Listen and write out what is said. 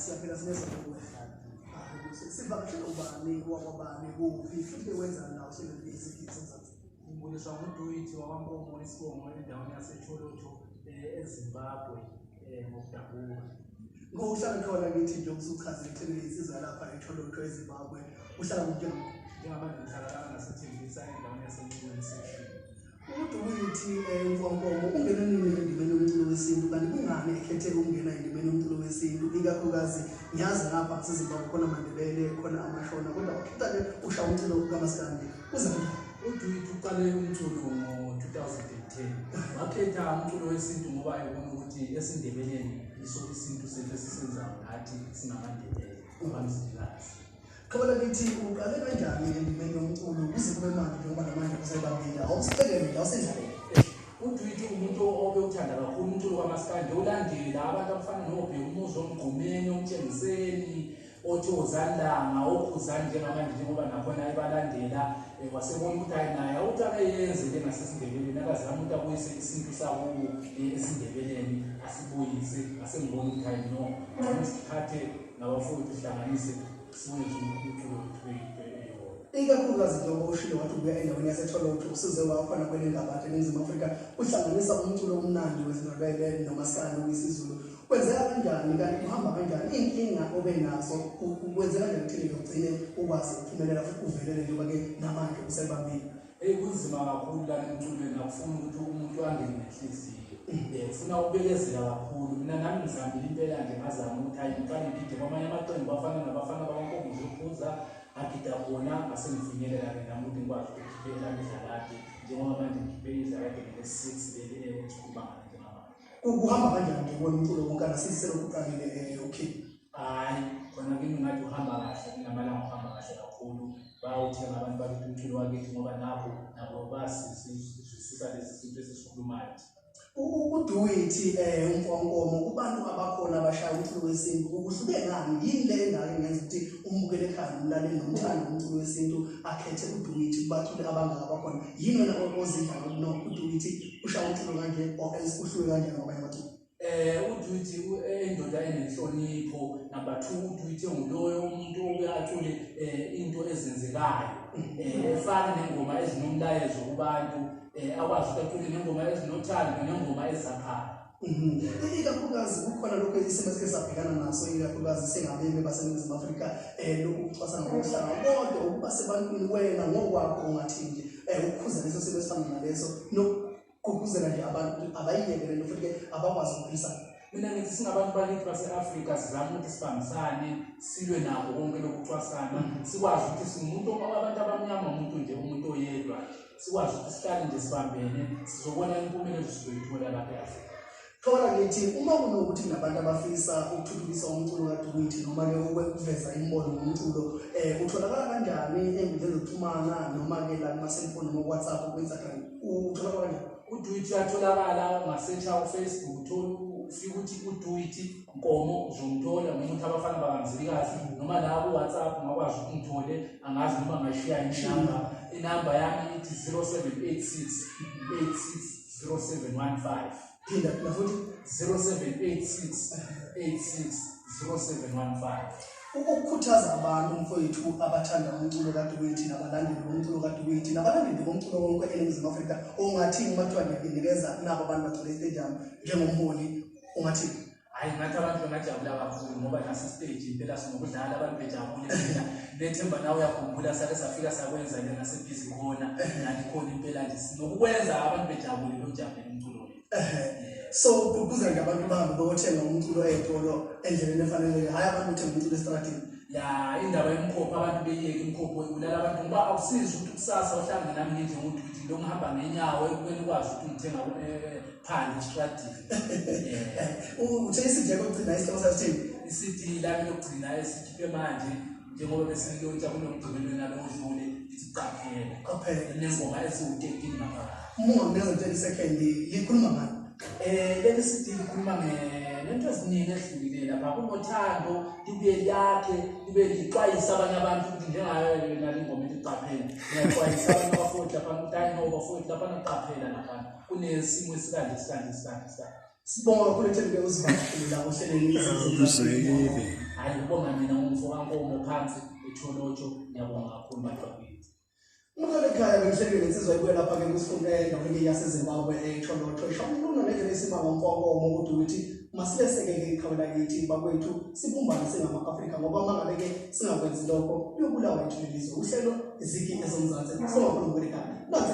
siyaphela sineza ngokuhlala sivakashela ubani wakwabani kuphi futhi wenza nawo selezifiki senzathi Umbuliswa nguDuyithi wakwaMpomo isibongo endaweni yaseCholocho eZimbabwe ngokudabuka. Ngohlala khona ngithi nje ukusuchaza ekutheni insizwa lapha eCholocho eZimbabwe uhlala kuthina Njengabantu ngihlala ngaseThembisa endaweni yaseNyoni section. uDuyithi mfowethu ungena nini endimeni yomculo wesintu kanti kungani ekhetheke ukungena endimeni yomculo wesintu ikakhulukazi ngiyazi ngapha eZimbabwe khona aMandebele khona aMashona kodwa wakhetha-ke ushawa umculo kaMaskandi uzani uDuyithi uqale umculo ngo-2010 wakhetha umculo wesintu ngoba ayibona ukuthi esiNdebeleni iso isintu sethu esisenzayo nathi singamaNdebele abamzilikazi. Khabala kithi uqale kanjani endimeni yomculo kuze kube manje njengoba namanje kusayibambile awusicelele awusendlaleni uDuyithi umuntu obewuthanda kakhulu umculo kaMaskandi ulandela abantu abafana noBheki Umuzi Omgqumeni Omtshengiseni oThozandlanga oKhuzani njengamanje njengoba nakhona ebalandela wasebona ukuthi hayi naye awuthi akeyenze le ngaseSindebeleni akazama ukuthi abuyise isintu sakubo esiNdebeleni asibuyise asengibona ukuthi hayi no isithathe nabafowethu sihlanganise siwenze umculo wethu ikakhulukazi njengoba ushilo wathi ubuya endaweni yaseCholocho usuze wakhona kwele ndaba eNingizimu Afrika uhlanganisa umculo omnandi wesiNdebele noMaskandi wesiZulu kwenzeka kanjani kanti uhamba kanjani inkinga obenazo kwenzeka kanjani ukuthi ugcine ukwazi ukuphumelela futhi uvelele njengoba-ke namanje usayibambile kunzima kakhulu lana emculweni akufuni ukuthi umuntu angene nenhliziyo ufuna ubekezela kakhulu mina nami ngizamile impela nje ngazama ukuthi hayi ngiqale ngigide kwamanye amaqembu afana nabafana bakwaNkomo Zokhuza agida khona asengifinyelela-ke nami ukuthi ngikwazi ukugibela idlakade njengoba manje ngigibela idlakade ngele-6 leli esikhuluma ngalo njengamanje. Kuhamba kanjani nje kubona umculo wonkana siselokuqalile okay hayi khona kimi ngathi uhamba kahle nginamalanga uhamba kahle kakhulu bayawuthenga abantu bakithi umculo wakithi ngoba nabo basisisa lesi sinto esisikhulumayo. uDuyithi umfowonkomo kubantu abakhona abashaya umculo wesintu kuhluke ngani yini le engake ngenza ukuthi umbukele ekhaya umlaleli nomthandi umculo wesintu akhethe uDuyithi kubaculi abangaka bakhona yini wena ozidla uDuyithi ushaya umculo kanje uhluke kanjani ngabanye abaculi uDuyithi endoda enenhlonipho number 2 uDuyithi nguloyo umuntu oyacule into ezenzekayo efana nengoma ezinomlayezo kubantu akwazi ukucula nengoma ezinothando nengoma ezakhayo. Ikakhulukazi kukhona lokho isimo esike sabhekana naso ikakhulukazi sengabeme baseNingizimu Afrika lokhu kucwasana ngokuhlanga kodwa ukuba sebantwini wena ngokwakho ungathi nje ukukhuza leso simo esifana naleso nokugqugquzela nje abantu abayiyekele futhi abakwazi ukuphilisana. Mina ngithi singabantu bakithi base-Afrika sizama ukuthi sibambisane silwe nabo konke lokucwasana sikwazi ukuthi singumuntu abantu abamnyama umuntu nje umuntu oyedwa sikwazi ukuthi sihlale nje sibambene sizobona impumelelo sizoyithola lapha eAfrika. Thola ngithi uma kunokuthi kunabantu abafisa ukuthuthukisa umculo kaDuyithi noma-ke ukuveza imbono ngomculo utholakala kanjani ey'nkundleni zokuxhumana noma-ke la kuma-cellphone noma ku-WhatsApp ku-Instagram utholakala kanjani? uDuyithi atholakala ungasearch uFacebook ufika ukuthi uDuyithi Nkomo uzomthola umuntu abafana bakamzilikazi noma la ku-WhatsApp ungakwazi ukuthi ngithole angazi noma ngashiya inamba yami ithi 0786 860715 phinda futhi 0786 860715. Ukukhuthaza abantu mfowethu abathanda umculo kaDuyithi nabalandeli bomculo kaDuyithi nabalandeli bomculo wonke eNingizimu Afrika ongathini bathiwa ngiyanikeza nabo abantu bagcwele istadium njengomholi ungathini? Hayi ngathi abantu bangajabula kakhulu ngoba nasi stage impela sinokudlala abantu bejabule mina lethemba nawe uyakhumbula sake safika sakwenza le nasebhizi khona nathi khona impela nje sinokukwenza abantu bejabule lokujabula umculo so kubuza nje abantu bahambe bayothenga umculo ey'tolo endleleni efanele hayi abantu uthenga umculo esitradini indaba yomkhopho abantu beyiyeke imkhopho ulala abantu ngoba awusizi ukuthi kusasa uhlangane nami nje ngokuthi lo ngihamba ngenyawo ekumele ukwazi ukuthi ngithenga phandle estradini. Uthe isindleko okugcina isihloko sasithini isithi lami lokugcina esikhiphe manje njengoba besilontsha kunomgcibelo nalo odlule ithi qaphela nengoma esiwu-13 maphakathi. Umungamnikeza nje i-second likhuluma ngani? Leli sithi likhuluma ngento eziningi ehlukile lapha kunothando libuye liyakhe libe lixwayisa abanye abantu ukuthi njengayo nale ngoma ethi qaphela ngiyaqwayisa abantu abafowethu lapha utani nobafowethu lapha naqaphela lapha kunesimo esikanje. Sibonga kakhulu ethembeke uzivakashile la ohlelweni Hhayi ukubonga mina ngumfokankomo phansi eTholotsho. Ngiyabonga kakhulu bakwethu. Umntwana ekhaya bengihlekile insizwa ibuye lapha-ke kusifunde endaweni yaseZimbabwe eTholotsho. Isho umlungu ngendlela esimanga umfokankomo kodwa ukuthi masileseke-ke iqhawe lakithi bakwethu sibumbane singama-Afrika ngoba uma ngabe-ke singakwenzi lokho kuyobulawa yethu lelizwe. Uhlelo izigi ezomzansi songakhuluma ekhaya. Nathi